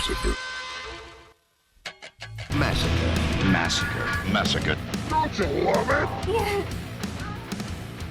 Massacre. Massacre. Massacre. Massacre. Don't you love it? Yeah.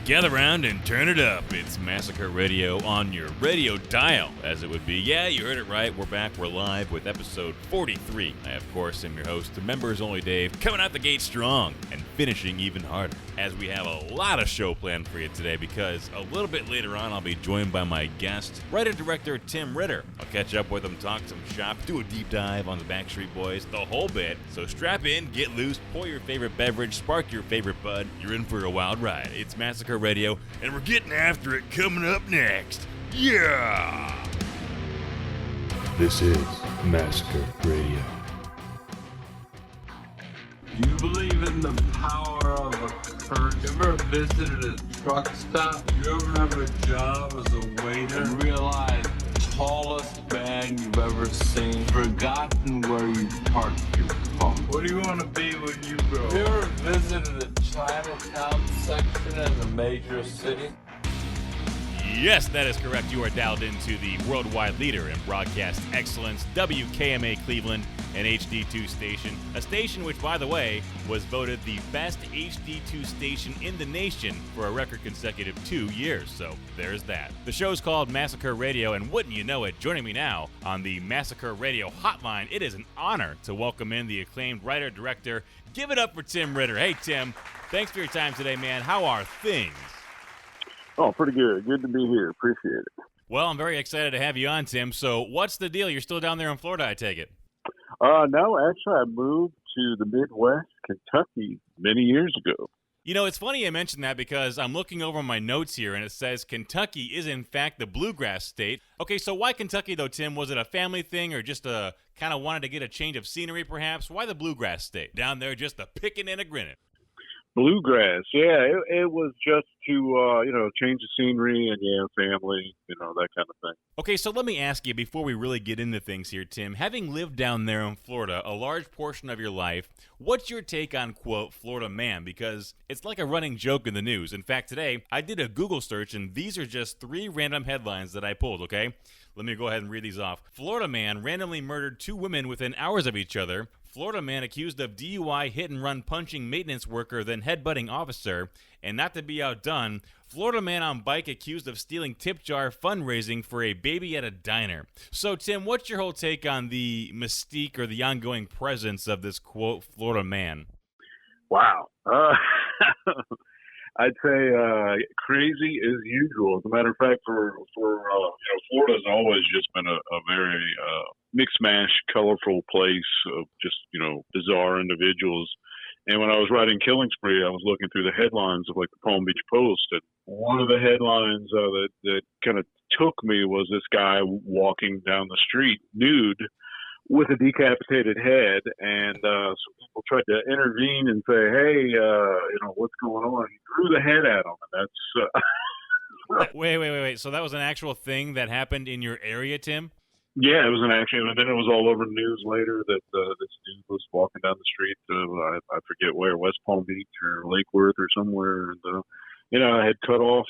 Gather around and turn it up. It's Massacre Radio on your radio dial, as it would be. Yeah, you heard it right. We're back. We're live with episode 43. I, of course, am your host, the members only Dave, coming out the gate strong and finishing even harder, as we have a lot of show planned for you today, because a little bit later on, I'll be joined by my guest, writer-director Tim Ritter. I'll catch up with him, talk some shop, do a deep dive on the Backstreet Boys, the whole bit. So strap in, get loose, pour your favorite beverage, spark your favorite bud. You're in for a wild ride. It's Massacre Radio, and we're getting after it coming up next. Yeah! This is Massacre Radio. Do you believe in the power of a curse? You ever visited a truck stop? You ever have a job as a waiter and realize tallest man you've ever seen, forgotten where you parked your car? What do you want to be when you grow up? You ever visited a Chinatown section in a major city? Yes, that is correct. You are dialed into the worldwide leader in broadcast excellence, WKMA Cleveland, an HD2 station. A station which, by the way, was voted the best HD2 station in the nation for a record consecutive 2 years. So there's that. The show's called Massacre Radio, and wouldn't you know it, joining me now on the Massacre Radio hotline, it is an honor to welcome in the acclaimed writer-director. Give it up for Tim Ritter. Hey, Tim, thanks for your time today, man. How are things? Oh, pretty good. Good to be here. Appreciate it. Well, I'm very excited to have you on, Tim. So what's the deal? You're still down there in Florida, I take it. No, actually, I moved to the Midwest, Kentucky, many years ago. You know, it's funny you mentioned that because I'm looking over my notes here, and it says Kentucky is, in fact, the bluegrass state. Okay, so why Kentucky, though, Tim? Was it a family thing or just a kind of wanted to get a change of scenery, perhaps? Why the bluegrass state? Down there just a picking and a grinning. Bluegrass, yeah. It was just to, change the scenery and, family, that kind of thing. Okay, so let me ask you, before we really get into things here, Tim, having lived down there in Florida a large portion of your life, what's your take on, quote, Florida man? Because it's like a running joke in the news. In fact, today, I did a Google search, and these are just 3 random headlines that I pulled, okay? Let me go ahead and read these off. Florida man randomly murdered 2 women within hours of each other. Florida man accused of DUI hit-and-run punching maintenance worker, then headbutting officer. And not to be outdone, Florida man on bike accused of stealing tip jar fundraising for a baby at a diner. So, Tim, what's your whole take on the mystique or the ongoing presence of this, quote, Florida man? Wow. I'd say crazy as usual. As a matter of fact, for Florida's always just been a very mix-mash, colorful place of just, bizarre individuals. And when I was writing Killing Spree, I was looking through the headlines of like the Palm Beach Post, and one of the headlines that kind of took me was this guy walking down the street nude with a decapitated head, and some people tried to intervene and say, "Hey, what's going on?" He threw the head at him, and that's. Wait. So that was an actual thing that happened in your area, Tim? Yeah, it was an action, and then it was all over the news later that this dude was walking down the street. I forget where, West Palm Beach or Lake Worth or somewhere, and I had cut off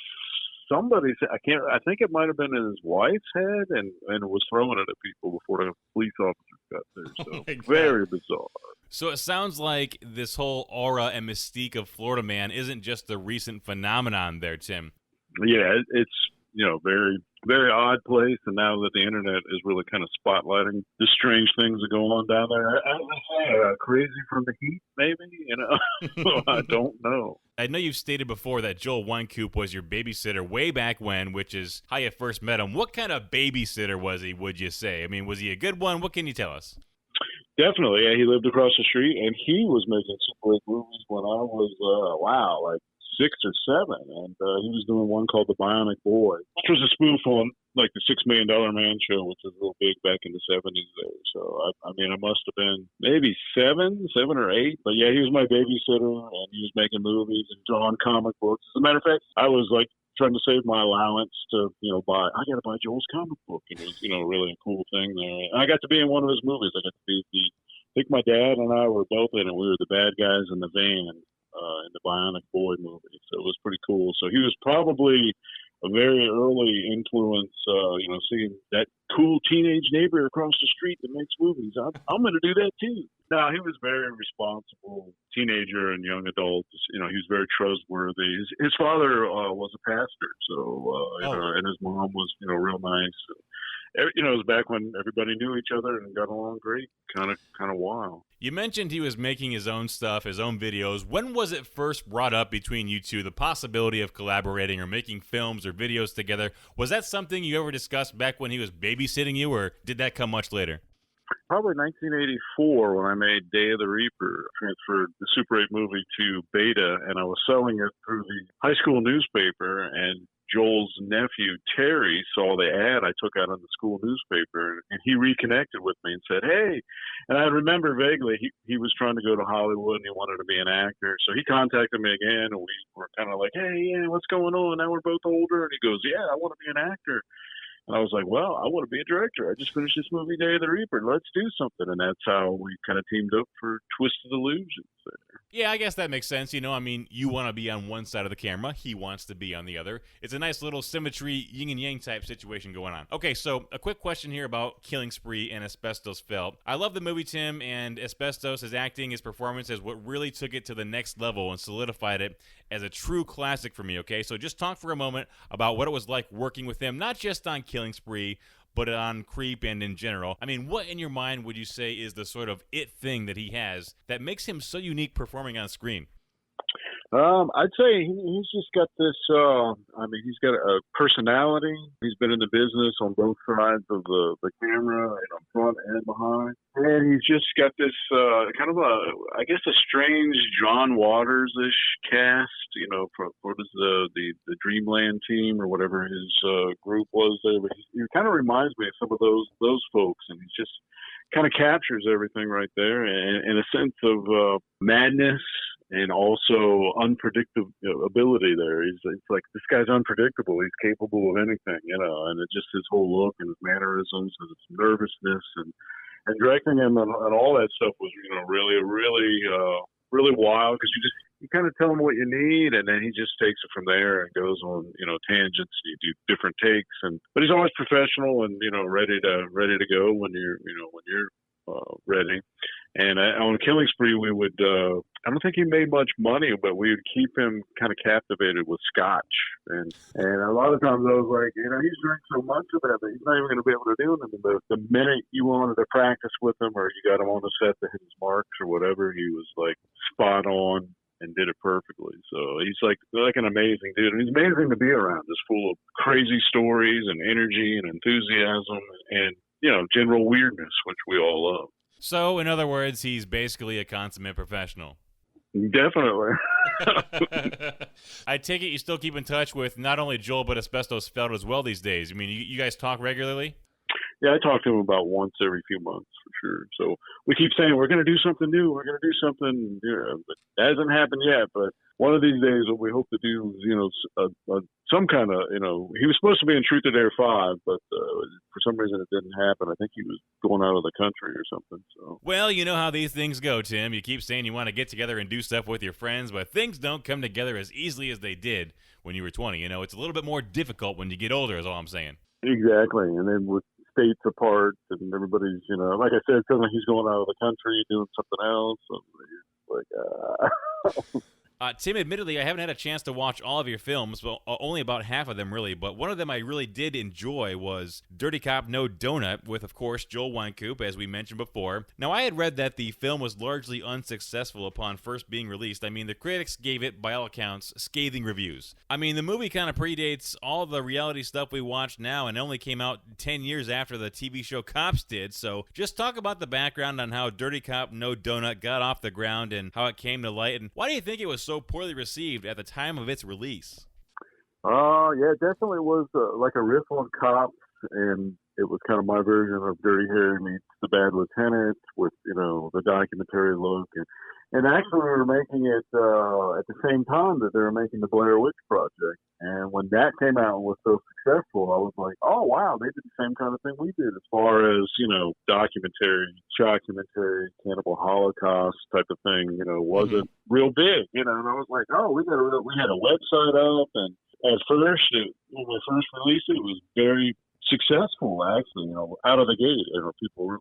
somebody's. I think it might have been in his wife's head, and was throwing it at people before the police officers got there. So very bizarre. So it sounds like this whole aura and mystique of Florida man isn't just a recent phenomenon there, Tim. Yeah, it's very, very odd place, and now that the internet is really kind of spotlighting the strange things that go on down there, I would say crazy from the heat, maybe, I don't know. I know you've stated before that Joel Wynkoop was your babysitter way back when, which is how you first met him. What kind of babysitter was he, would you say? I mean, was he a good one? What can you tell us? Definitely, yeah. He lived across the street, and he was making Super 8 movies when I was, like 6 or 7, and he was doing one called The Bionic Boy, which was a spoof on like the $6 Million Man show, which was real big back in the 70s there. So I must have been maybe 7 or 8, but yeah, he was my babysitter, and he was making movies and drawing comic books. As a matter of fact, I was like trying to save my allowance to I got to buy Joel's comic book, and it was really a cool thing there. And I got to be in one of his movies. I got to be I think my dad and I were both in it. We were the bad guys in the van in the Bionic Boy movie, so it was pretty cool. So he was probably a very early influence, seeing that cool teenage neighbor across the street that makes movies. I'm going to do that too. No, he was very responsible teenager and young adult. He was very trustworthy. His father was a pastor, and his mom was, real nice. It was back when everybody knew each other and got along great. Kind of wild. You mentioned he was making his own stuff, his own videos. When was it first brought up between you two, the possibility of collaborating or making films or videos together? Was that something you ever discussed back when he was babysitting you, or did that come much later? Probably 1984 when I made Day of the Reaper. Transferred the Super 8 movie to Beta, and I was selling it through the high school newspaper, and Joel's nephew, Terry, saw the ad I took out on the school newspaper, and he reconnected with me and said, hey, and I remember vaguely he was trying to go to Hollywood and he wanted to be an actor. So he contacted me again, and we were kind of like, hey, yeah, what's going on? Now we're both older. And he goes, yeah, I want to be an actor. And I was like, well, I want to be a director. I just finished this movie, Day of the Reaper. Let's do something. And that's how we kind of teamed up for Twisted Illusions there. Yeah, I guess that makes sense. You want to be on one side of the camera. He wants to be on the other. It's a nice little symmetry, yin and yang type situation going on. Okay, so a quick question here about Killing Spree and Asbestos Felt. I love the movie, Tim, and Asbestos, his acting, his performance is what really took it to the next level and solidified it as a true classic for me, okay? So just talk for a moment about what it was like working with him, not just on Killing Spree, but on Creep and in general. I mean, what in your mind would you say is the sort of it thing that he has that makes him so unique performing on screen? I'd say he's just got this, he's got a personality. He's been in the business on both sides of the camera, front and behind. And he's just got this kind of a strange John Waters-ish cast, for the Dreamland team or whatever his group was there. But he kind of reminds me of some of those folks, and he's just kind of captures everything right there, and a sense of madness and also unpredictability there. It's like, this guy's unpredictable. He's capable of anything, and it's just his whole look and his mannerisms and his nervousness and directing him and all that stuff was, really wild, because you kind of tell him what you need, and then he just takes it from there and goes on, tangents. You do different takes, but he's always professional and, ready to go when you're ready. And on Killing Spree, we would, I don't think he made much money, but we would keep him kind of captivated with scotch. And a lot of times I was like, he's drank so much of that he's not even going to be able to do anything. The minute you wanted to practice with him or you got him on the set to hit his marks or whatever, he was like spot on and did it perfectly. So he's like an amazing dude. And he's amazing to be around, just full of crazy stories and energy and enthusiasm and, general weirdness, which we all love. So, in other words, he's basically a consummate professional. Definitely. I take it you still keep in touch with not only Joel, but Asbestos Felt as well these days. I mean, you guys talk regularly? Yeah, I talk to him about once every few months for sure. So we keep saying, we're going to do something new. We're going to do something, but it hasn't happened yet. But one of these days, what we hope to do is, some kind of, he was supposed to be in Truth or Dare 5, but for some reason it didn't happen. I think he was going out of the country or something. So. Well, you know how these things go, Tim. You keep saying you want to get together and do stuff with your friends, but things don't come together as easily as they did when you were 20. It's a little bit more difficult when you get older, is all I'm saying. Exactly. And then with states apart and everybody's, like I said, suddenly he's going out of the country doing something else. And like, Tim, admittedly, I haven't had a chance to watch all of your films, well, only about half of them, really, but one of them I really did enjoy was Dirty Cop No Donut with, of course, Joel Wynkoop, as we mentioned before. Now, I had read that the film was largely unsuccessful upon first being released. I mean, the critics gave it, by all accounts, scathing reviews. I mean, the movie kind of predates all the reality stuff we watch now and only came out 10 years after the TV show Cops did, so just talk about the background on how Dirty Cop No Donut got off the ground and how it came to light, and why do you think it was so poorly received at the time of its release? Yeah, it definitely was like a riff on Cops, and it was kind of my version of Dirty Harry meets The Bad Lieutenant with, the documentary look. And actually we were making it at the same time that they were making the Blair Witch Project. And when that came out and was so successful, I was like, oh, wow, they did the same kind of thing we did as far as, documentary, shockumentary, cannibal holocaust type of thing, wasn't real big, and I was like, oh, we had a website up, and at first, when we first released it, it was very successful, actually, out of the gate. People were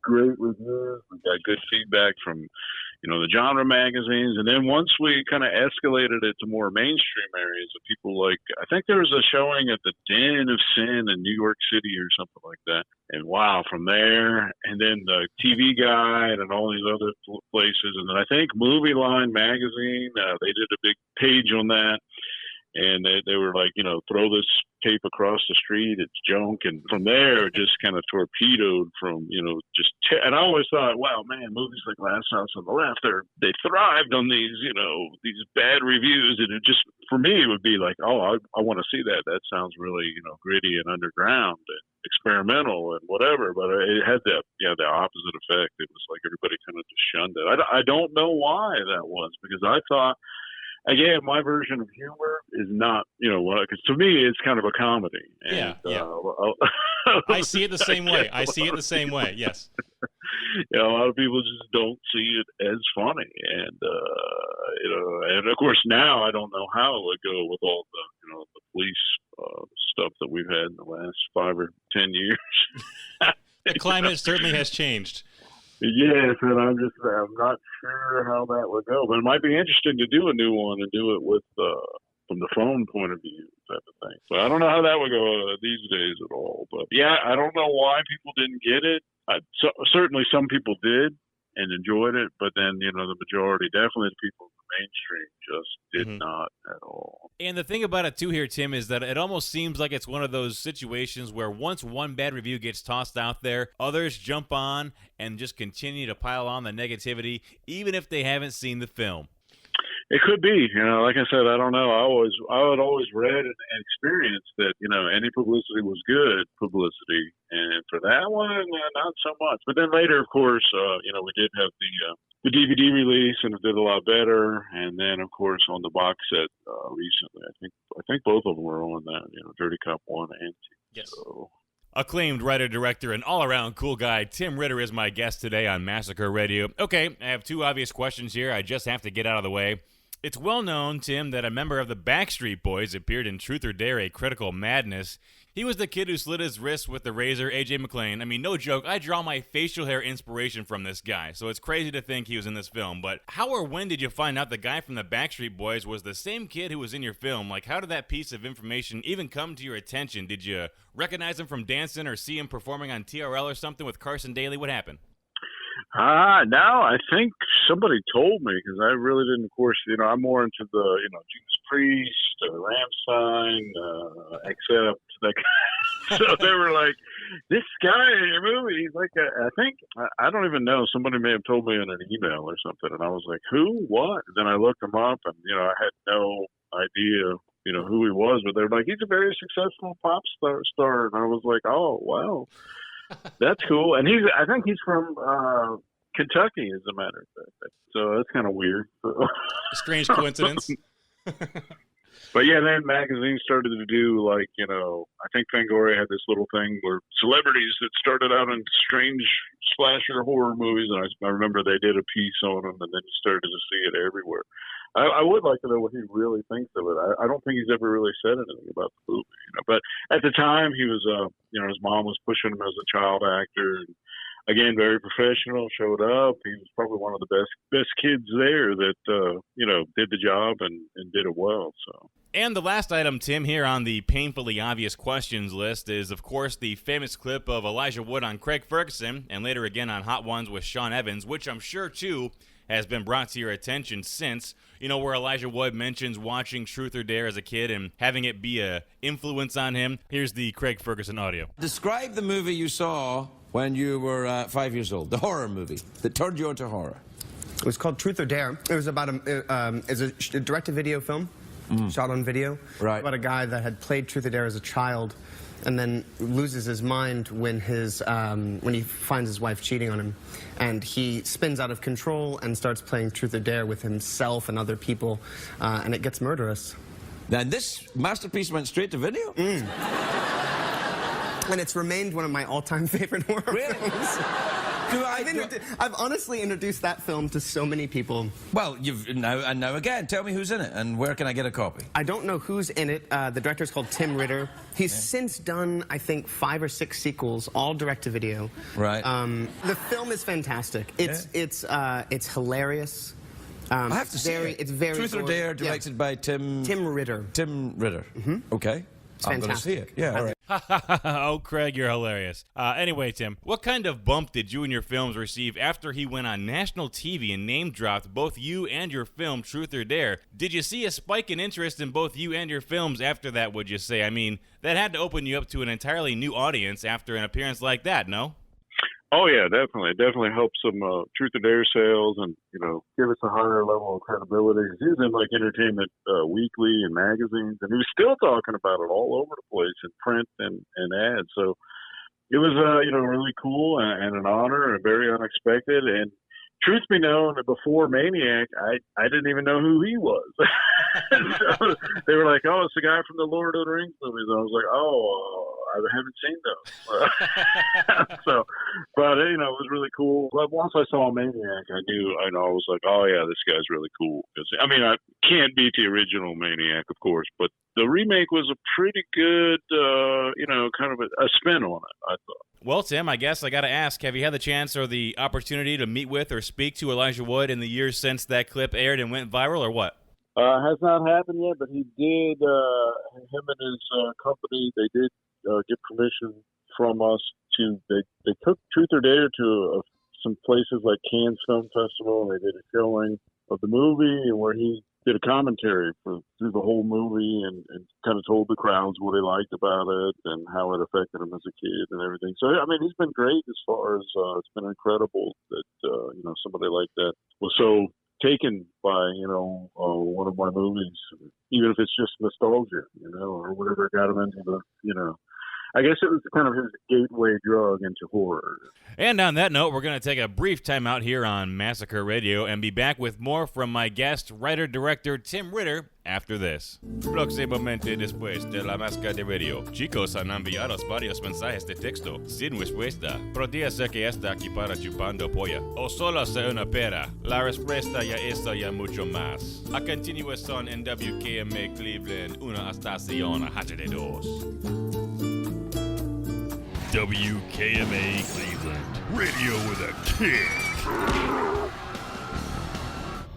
great reviews. We got good feedback from, the genre magazines. And then once we kind of escalated it to more mainstream areas of people like, I think there was a showing at the Den of Sin in New York City or something like that. And wow, from there, and then the TV Guide and all these other places. And then I think Movie Line magazine, they did a big page on that. And they were like, throw this tape across the street, it's junk. And from there, it just kind of torpedoed from, and I always thought, wow, man, movies like Last House on the Left, they thrived on these, these bad reviews. And it just, for me, it would be like, oh, I want to see that. That sounds really, gritty and underground and experimental and whatever. But it had the opposite effect. It was like everybody kind of just shunned it. I don't know why that was, because I thought, again, my version of humor is not, because to me, it's kind of a comedy. And, yeah. I see it the same way. Yes. A lot of people just don't see it as funny. And, and of course now I don't know how it would go with all the, the police stuff that we've had in the last 5 or 10 years. The climate certainly has changed. Yes, and I'm not sure how that would go, but it might be interesting to do a new one and do it with from the phone point of view type of thing. So I don't know how that would go these days at all. But yeah, I don't know why people didn't get it. Certainly some people did and enjoyed it, but then the majority, definitely the people in the mainstream, just did not at all. And the thing about it too here, Tim, is that it almost seems like it's one of those situations where once one bad review gets tossed out there, others jump on and just continue to pile on the negativity, even if they haven't seen the film. It could be, like I said, I don't know. I had always read and experienced that, any publicity was good publicity. And for that one, not so much. But then later, of course, we did have the DVD release, and it did a lot better. And then, of course, on the box set recently, I think both of them were on that, Dirty Cop 1 and 2. Yes. So. Acclaimed writer, director, and all-around cool guy, Tim Ritter is my guest today on Massacre Radio. Okay, I have 2 obvious questions here I just have to get out of the way. It's well known, Tim, that a member of the Backstreet Boys appeared in Truth or Dare: A Critical Madness. He was the kid who slit his wrist with the razor, A.J. McClain. I mean, no joke, I draw my facial hair inspiration from this guy, so it's crazy to think he was in this film. But how or when did you find out the guy from the Backstreet Boys was the same kid who was in your film? Like, how did that piece of information even come to your attention? Did you recognize him from dancing or see him performing on TRL or something with Carson Daly? What happened? No, I think somebody told me, because I really didn't, of course, I'm more into the, Judas Priest, Rammstein, Accept, that kind. So they were like, this guy in your movie, he's like, I don't even know, somebody may have told me in an email or something, and I was like, who, what? And then I looked him up, and, I had no idea, who he was, but they're like, he's a very successful pop star, and I was like, oh, wow. That's cool. And I think he's from Kentucky, as a matter of fact. So that's kind of weird. Strange coincidence. But yeah, then magazines started to do, like, I think Fangoria had this little thing where celebrities that started out in strange slasher horror movies, and I remember they did a piece on them, and then you started to see it everywhere. I would like to know what he really thinks of it. I don't think he's ever really said anything about the movie, But at the time, he was, his mom was pushing him as a child actor. And again, very professional. Showed up. He was probably one of the best kids there that did the job and did it well. So. And the last item, Tim, here on the painfully obvious questions list is, of course, the famous clip of Elijah Wood on Craig Ferguson, and later again on Hot Ones with Sean Evans, which I'm sure too has been brought to your attention since, where Elijah Wood mentions watching Truth or Dare as a kid and having it be a influence on him. Here's the Craig Ferguson audio. Describe the movie you saw when you were 5 years old, the horror movie that turned you into horror. It was called Truth or Dare. It was about a direct-to-video film, shot on video, right, about a guy that had played Truth or Dare as a child and then loses his mind when he finds his wife cheating on him, and he spins out of control and starts playing Truth or Dare with himself and other people, and it gets murderous. Then this masterpiece went straight to video? And it's remained one of my all-time favorite horror films. I've honestly introduced that film to so many people. Well, you've now again. Tell me who's in it and where can I get a copy? I don't know who's in it. The director's called Tim Ritter. He's since done, I think, 5 or 6 sequels, all direct-to-video. Right. The film is fantastic. It's hilarious. I have to say, it's very Truth or Dare, directed by Tim Ritter. Tim Ritter. Okay. It's I'm going to see fantastic. it. Yeah, all right. Oh, Craig, you're hilarious. Anyway, Tim, what kind of bump did you and your films receive after he went on national TV and name-dropped both you and your film, Truth or Dare? Did you see a spike in interest in both you and your films after that, would you say? I mean, that had to open you up to an entirely new audience after an appearance like that, no? Oh yeah, definitely. It definitely helps some Truth or Dare sales, and give us a higher level of credibility. He was in like Entertainment Weekly and magazines, and he was still talking about it all over the place in print and ads. So it was really cool and an honor and very unexpected. And truth be known, before Maniac, I didn't even know who he was. So they were like, "Oh, it's the guy from the Lord of the Rings movies." And I was like, "Oh, I haven't seen those." So, but it was really cool. But once I saw Maniac, I knew. I was like, "Oh yeah, this guy's really cool." I mean, I can't beat the original Maniac, of course, but the remake was a pretty good, kind of a spin on it, I thought. Well, Tim, I guess I got to ask, have you had the chance or the opportunity to meet with or speak to Elijah Wood in the years since that clip aired and went viral, or what? Has not happened yet, but he did, him and his company, they did get permission from us they took Truth or Dare to some places like Cannes Film Festival, and they did a showing of the movie and where he did a commentary through the whole movie and kind of told the crowds what he liked about it and how it affected him as a kid and everything. So, I mean, he's been great as far as it's been incredible that, somebody like that was so taken by, one of my movies, even if it's just nostalgia, or whatever got him into the, I guess it was kind of his gateway drug into horror. And on that note, we're going to take a brief time out here on Massacre Radio and be back with more from my guest, writer-director Tim Ritter, after this. Próximamente después de la Máscara de Radio, chicos han enviado varios mensajes de texto sin respuesta. Podría ser que está aquí para chupando polla o solo sea una pera. La respuesta ya está ya mucho más. A continuación en WKMA Cleveland, una estación HD2. WKMA Cleveland. Radio with a kick.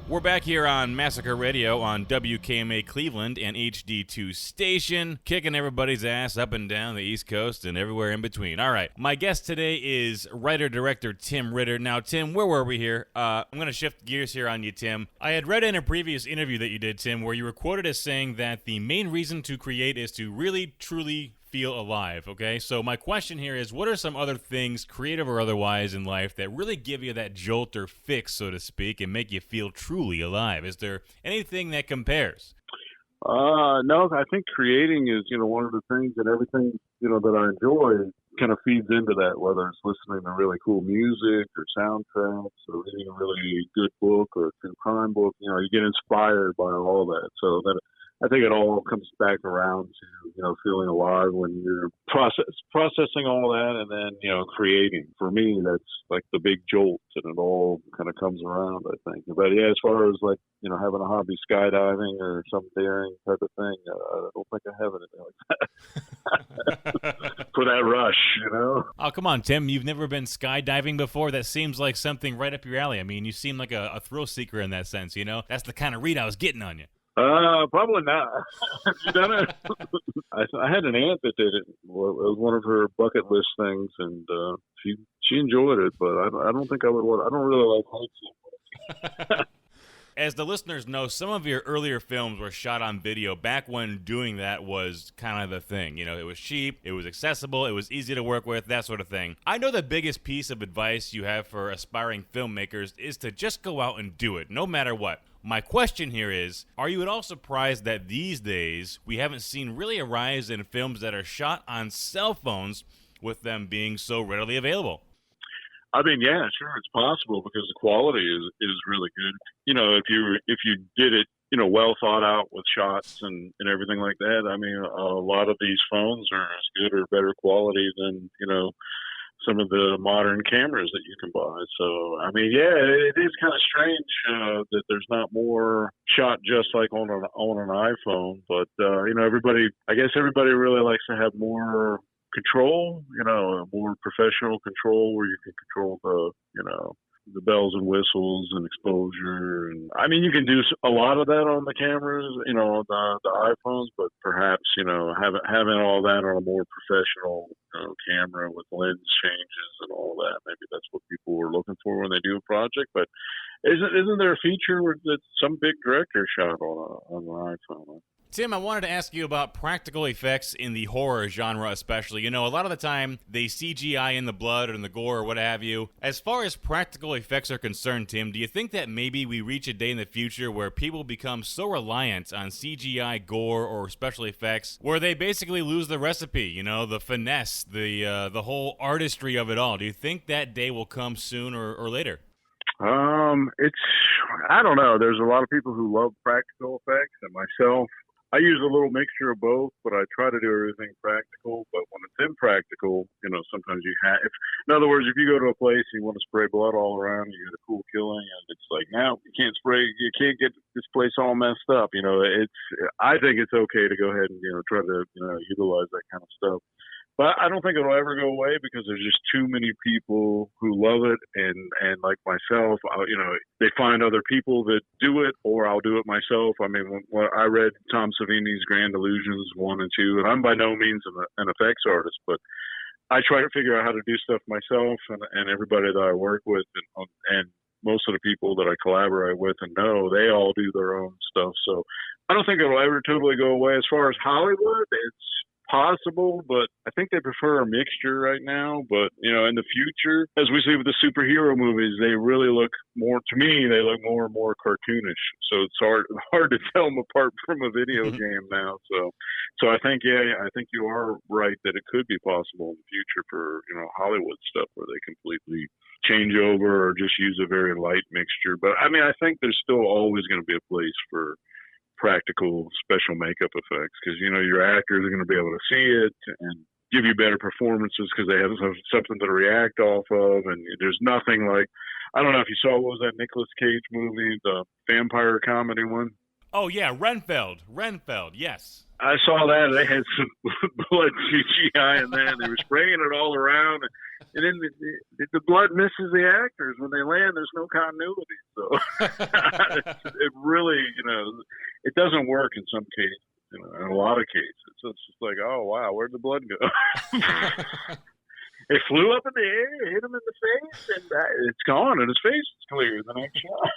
We're back here on Massacre Radio on WKMA Cleveland and HD2 station, kicking everybody's ass up and down the East Coast and everywhere in between. All right, my guest today is writer-director Tim Ritter. Now, Tim, where were we here? I'm going to shift gears here on you, Tim. I had read in a previous interview that you did, Tim, where you were quoted as saying that the main reason to create is to really, truly feel alive, okay? So my question here is, what are some other things, creative or otherwise, in life that really give you that jolt or fix, so to speak, and make you feel truly alive? Is there anything that compares? No, I think creating is, one of the things, and everything, that I enjoy kind of feeds into that, whether it's listening to really cool music or soundtracks or reading a really good book or a true crime book. You get inspired by all that. So that I think it all comes back around to, feeling alive when you're processing all that and then, creating. For me, that's like the big jolt, and it all kind of comes around, I think. But yeah, as far as like, having a hobby, skydiving or some daring type of thing, I don't think I have anything like that. For that rush, Oh, come on, Tim. You've never been skydiving before? That seems like something right up your alley. I mean, you seem like a thrill seeker in that sense, That's the kind of read I was getting on you. Probably not. Have you done it? I had an aunt that did it. Well, it was one of her bucket list things, and she enjoyed it. But I don't think I would want. I don't really like heights so much. As the listeners know, some of your earlier films were shot on video back when doing that was kind of the thing. It was cheap, it was accessible, it was easy to work with, that sort of thing. I know the biggest piece of advice you have for aspiring filmmakers is to just go out and do it, no matter what. My question here is, are you at all surprised that these days we haven't seen really a rise in films that are shot on cell phones with them being so readily available? I mean, yeah, sure, it's possible because the quality is really good. If you did it, well thought out with shots and everything like that. I mean, a lot of these phones are as good or better quality than, some of the modern cameras that you can buy. So, I mean, yeah, it is kind of strange that there's not more shot just like on an iPhone. But, I guess everybody really likes to have more control, more professional control where you can control the bells and whistles and exposure. And I mean, you can do a lot of that on the cameras, the iPhones, but perhaps, having all that on a more professional camera with lens changes and all that, maybe that's what people were looking for when they do a project. But isn't there a feature that some big director shot on an iPhone? Tim, I wanted to ask you about practical effects in the horror genre especially. A lot of the time they CGI in the blood or in the gore or what have you. As far as practical effects are concerned, Tim, do you think that maybe we reach a day in the future where people become so reliant on CGI gore or special effects where they basically lose the recipe, the finesse, the whole artistry of it all? Do you think that day will come soon or later? I don't know. There's a lot of people who love practical effects, and myself, I use a little mixture of both, but I try to do everything practical. But when it's impractical, sometimes you have. In other words, if you go to a place and you want to spray blood all around, you get a cool killing, and it's like, now you can't spray, you can't get this place all messed up. I think it's okay to go ahead and try to utilize that kind of stuff. But I don't think it'll ever go away because there's just too many people who love it, and like myself, they find other people that do it, or I'll do it myself. I mean, when I read Tom Savini's Grand Illusions 1 and 2, and I'm by no means an effects artist, but I try to figure out how to do stuff myself, and everybody that I work with, and most of the people that I collaborate with and know, they all do their own stuff. So I don't think it'll ever totally go away. As far as Hollywood, it's possible, but I think they prefer a mixture right now. But in the future, as we see with the superhero movies, they really look more, to me, they look more and more cartoonish. So it's hard to tell them apart from a video game now. So I think you are right that it could be possible in the future for Hollywood stuff where they completely change over or just use a very light mixture. But I mean, I think there's still always going to be a place for practical special makeup effects because your actors are going to be able to see it and give you better performances because they have something to react off of. And there's nothing like, I don't know if you saw, what was that Nicolas Cage movie, the vampire comedy one? Oh yeah, Renfield, yes. I saw that. They had some blood CGI in there, and they were spraying it all around. And then the blood misses the actors. When they land, there's no continuity. So it really, it doesn't work in some cases, in a lot of cases. So it's just like, oh, wow, where'd the blood go? It flew up in the air, hit him in the face, and it's gone, and his face is clear the next shot.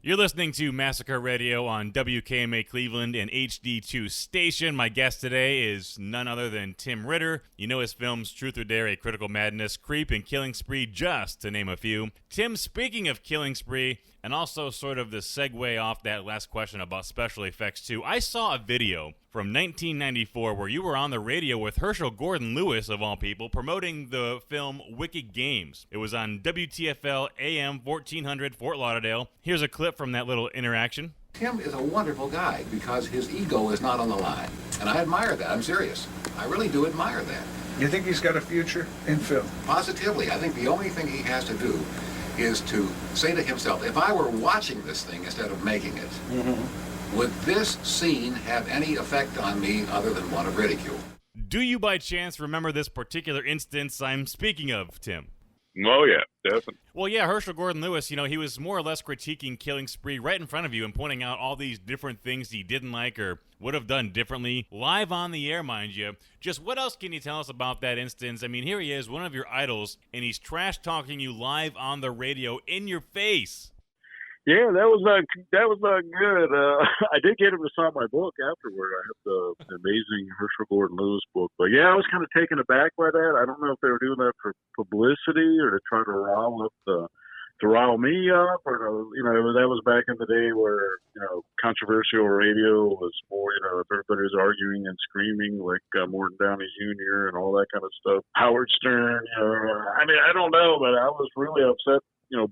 You're listening to Massacre Radio on WKMA Cleveland and HD2 station. My guest today is none other than Tim Ritter. You know his films Truth or Dare, A Critical Madness, Creep, and Killing Spree, just to name a few. Tim, speaking of Killing Spree, and also sort of the segue off that last question about special effects too, I saw a video from 1994 where you were on the radio with Herschel Gordon Lewis, of all people, promoting the film Wicked Games. It was on WTFL AM 1400 Fort Lauderdale. Here's a clip from that little interaction. Tim is a wonderful guy because his ego is not on the line. And I admire that. I'm serious. I really do admire that. You think he's got a future in film? Positively. I think the only thing he has to do is to say to himself, if I were watching this thing instead of making it, would this scene have any effect on me other than one of ridicule? Do you by chance remember this particular instance I'm speaking of, Tim? Oh, yeah, definitely. Well, yeah, Herschel Gordon Lewis, he was more or less critiquing Killing Spree right in front of you and pointing out all these different things he didn't like or would have done differently, live on the air, mind you. Just what else can you tell us about that instance? I mean, here he is, one of your idols, and he's trash-talking you live on the radio in your face. Yeah, that was not good. I did get him to sign my book afterward. I have the amazing Herschel Gordon Lewis book. But yeah, I was kind of taken aback by that. I don't know if they were doing that for publicity or to try to rile me up, or that was back in the day where controversial radio was more if everybody was arguing and screaming like Morton Downey Jr. and all that kind of stuff. Howard Stern. I mean, I don't know, but I was really upset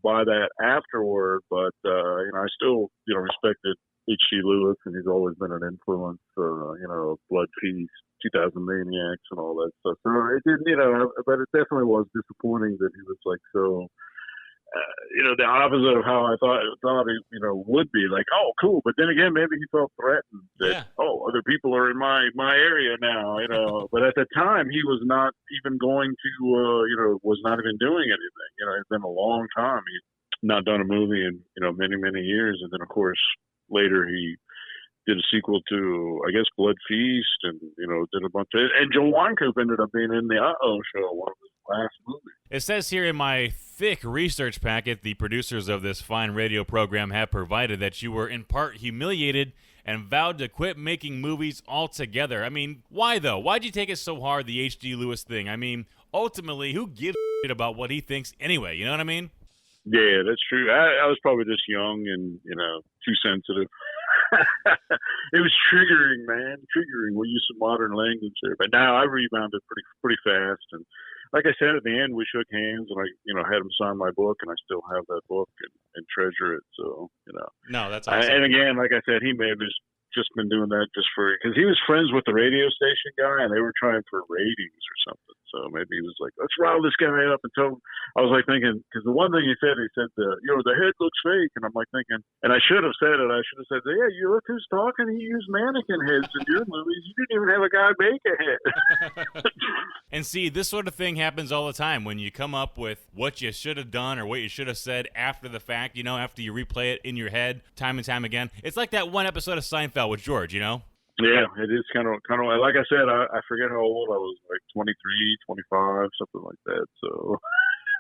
by that afterward, but I still respected H.G. Lewis, and he's always been an influence, Blood Feast, 2000 Maniacs, and all that stuff. So it didn't, but it definitely was disappointing that he was like so, the opposite of how I thought he, would be. Like, oh, cool. But then again, maybe he felt threatened that, other people are in my area now, But at the time, he was not even going to, was not even doing anything. It's been a long time. He's not done a movie in, many, many years. And then, of course, later he did a sequel to, I guess, Blood Feast, and, did a bunch of it. And Joe Wankoop ended up being in the Uh-Oh Show, one of his last movies. It says here in my thick research packet the producers of this fine radio program have provided that you were in part humiliated and vowed to quit making movies altogether. I mean, why though? Why'd you take it so hard, the H.G. Lewis thing? I mean, ultimately, who gives a shit about what he thinks anyway? You know what I mean? Yeah, that's true. I was probably just young and, too sensitive. It was triggering, man. Triggering. We use some modern language there. But now I rebounded pretty fast. And like I said, at the end, we shook hands, and I, had him sign my book, and I still have that book and treasure it. So, No, that's awesome. And again, like I said, he may have just been doing that just because he was friends with the radio station guy, and they were trying for ratings or something. So maybe he was like, let's rile this guy up and tell him. I was like thinking, because the one thing he said, the head looks fake. And I'm like thinking, and I should have said it. I should have said, yeah, you look who's talking. He used mannequin heads in your movies. You didn't even have a guy make a head. And see, this sort of thing happens all the time when you come up with what you should have done or what you should have said after the fact, after you replay it in your head time and time again. It's like that one episode of Seinfeld with George, Yeah, it is kind of like I said, I forget how old I was, like 23, 25, something like that. So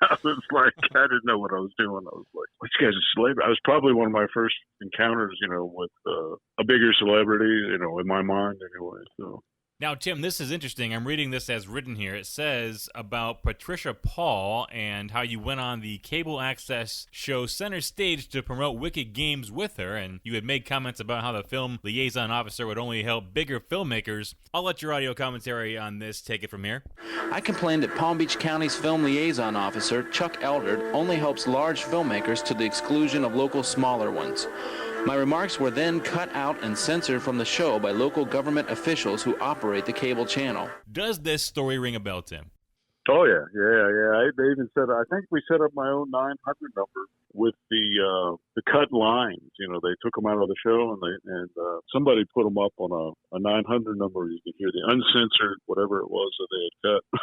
I was like, I didn't know what I was doing. I was like, this guy's a celebrity. I was probably one of my first encounters, with a bigger celebrity, in my mind anyway. So. Now, Tim, this is interesting. I'm reading this as written here. It says about Patricia Paul and how you went on the cable access show Center Stage to promote Wicked Games with her, and you had made comments about how the film liaison officer would only help bigger filmmakers. I'll let your audio commentary on this take it from here. I complained that Palm Beach County's film liaison officer, Chuck Eldred, only helps large filmmakers to the exclusion of local smaller ones. My remarks were then cut out and censored from the show by local government officials who operate the cable channel. Does this story ring a bell, Tim? Oh, yeah. They even said, I think we set up my own 900 number with the cut lines. They took them out of the show, and somebody put them up on a 900 number. You could hear the uncensored, whatever it was that they had cut.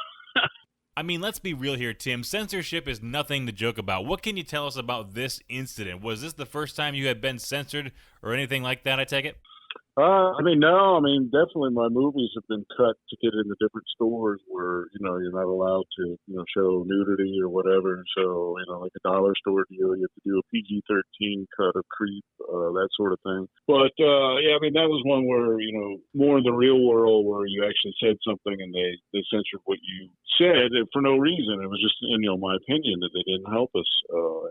I mean, let's be real here, Tim. Censorship is nothing to joke about. What can you tell us about this incident? Was this the first time you had been censored or anything like that, I take it? No. Definitely my movies have been cut to get into different stores where, you're not allowed to, show nudity or whatever. So, like a dollar store deal, you have to do a PG-13 cut of Creep, that sort of thing. But, that was one where, more in the real world where you actually said something and they censored what you said for no reason. It was just, my opinion that they didn't help us.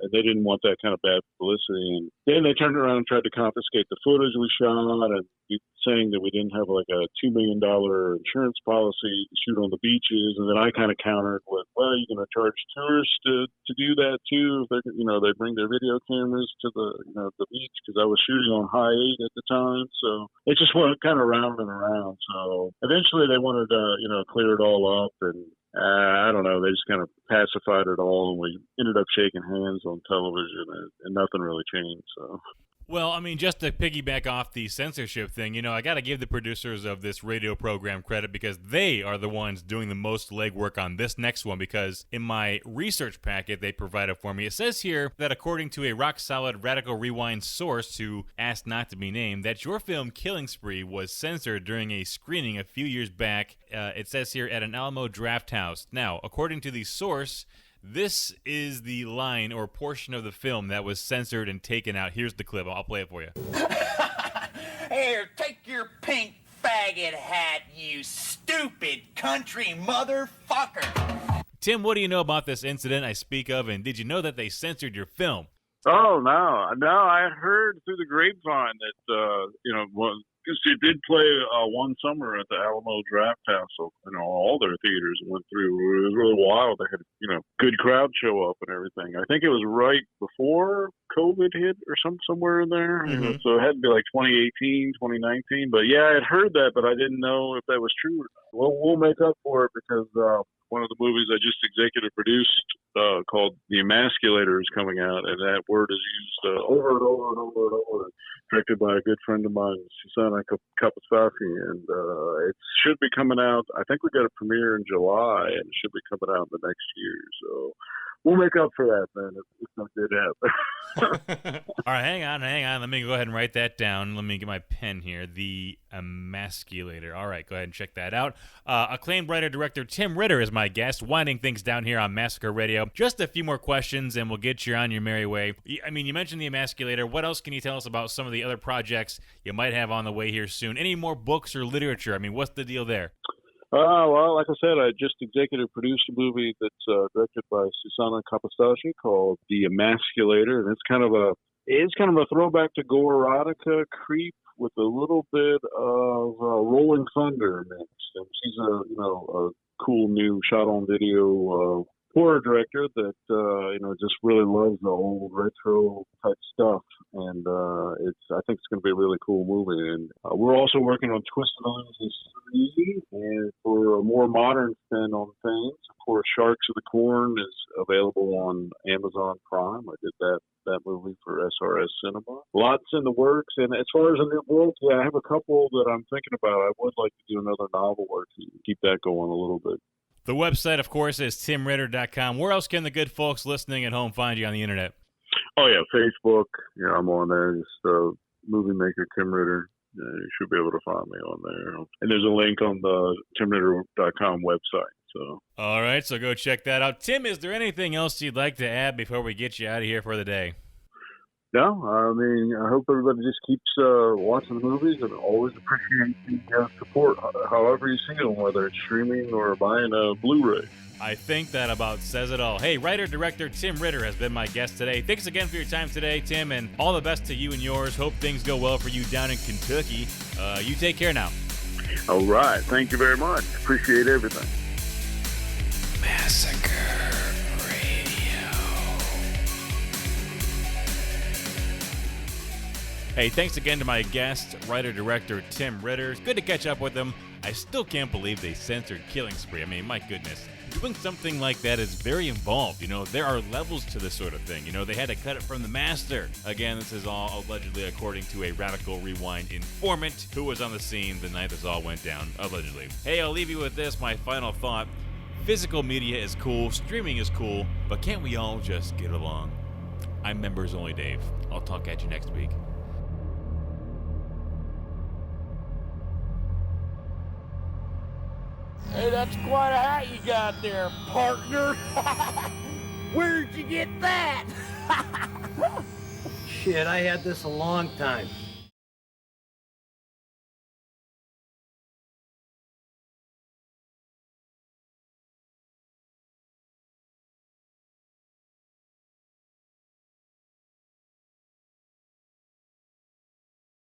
And they didn't want that kind of bad publicity. And then they turned around and tried to confiscate the footage we shot and saying that we didn't have like a $2 million insurance policy to shoot on the beaches. And then I kind of countered with, well, you're going to charge tourists to do that too. If they, they bring their video cameras to the beach, because I was shooting on High 8 at the time. So it just went kind of round and around. So eventually they wanted to, clear it all up, and I don't know, they just kind of pacified it all, and we ended up shaking hands on television, and nothing really changed. So. Well, just to piggyback off the censorship thing, I got to give the producers of this radio program credit because they are the ones doing the most legwork on this next one, because in my research packet they provided for me, it says here that according to a rock-solid Radical Rewind source who asked not to be named, that your film Killing Spree was censored during a screening a few years back, it says here, at an Alamo Draft House. Now, according to the source, this is the line or portion of the film that was censored and taken out. Here's the clip. I'll play it for you. Here, take your pink faggot hat, you stupid country motherfucker. Tim, what do you know about this incident I speak of, and did you know that they censored your film? Oh, no. I heard through the grapevine that, Because it did play one summer at the Alamo Draft House, so all their theaters went through. It was really wild. They had good crowd show up and everything. I think it was right before COVID hit or somewhere in there. Mm-hmm. So it had to be like 2018, 2019. But yeah, I had heard that, but I didn't know if that was true or not. Well, we'll make up for it because one of the movies I just executive produced called The Emasculator is coming out, and that word is used over and over and over and over. Directed by a good friend of mine, Susanna Kapostasi, and it should be coming out. I think we got a premiere in July, and it should be coming out the next year. So we'll make up for that, man. If not did happen. All right, hang on. Let me go ahead and write that down. Let me get my pen here. The Emasculator. All right, go ahead and check that out. Acclaimed writer-director Tim Ritter is my guest, winding things down here on Massacre Radio. Just a few more questions, and we'll get you on your merry way. I mean, you mentioned The Emasculator. What else can you tell us about some of the other projects you might have on the way here soon? Any more books or literature? I mean, what's the deal there? Well, like I said, I just executive produced a movie that's directed by Susanna Kapostasi called The Emasculator, and it's kind of a throwback to gore erotica creep with a little bit of Rolling Thunder mixed. And she's a cool new shot on video horror director that just really loves the old retro type stuff, and I think it's going to be a really cool movie. And we're also working on Twisted Illusions 3, and for a more modern spin on things, of course, Sharks of the Corn is available on Amazon Prime. I did that movie for SRS Cinema. Lots in the works, and as far as a new book, I have a couple that I'm thinking about. I would like to do another novel or two, keep that going a little bit. The website, of course, is timritter.com. Where else can the good folks listening at home find you on the internet? Oh, yeah, Facebook. Yeah, I'm on there. Just movie maker Tim Ritter. You should be able to find me on there. And there's a link on the timritter.com website. So. All right, so go check that out. Tim, is there anything else you'd like to add before we get you out of here for the day? No, I mean, I hope everybody just keeps watching the movies, and always appreciate the support, however you see them, whether it's streaming or buying a Blu-ray. I think that about says it all. Hey, writer-director Tim Ritter has been my guest today. Thanks again for your time today, Tim, and all the best to you and yours. Hope things go well for you down in Kentucky. You take care now. All right. Thank you very much. Appreciate everything. Massacre. Hey, thanks again to my guest, writer-director Tim Ritter. It's good to catch up with him. I still can't believe they censored Killing Spree. I mean, my goodness. Doing something like that is very involved. There are levels to this sort of thing. They had to cut it from the master. Again, this is all allegedly according to a Radical Rewind informant who was on the scene the night this all went down, allegedly. Hey, I'll leave you with this, my final thought. Physical media is cool, streaming is cool, but can't we all just get along? I'm Members Only Dave. I'll talk at you next week. Hey, that's quite a hat you got there, partner. Where'd you get that? Shit, I had this a long time.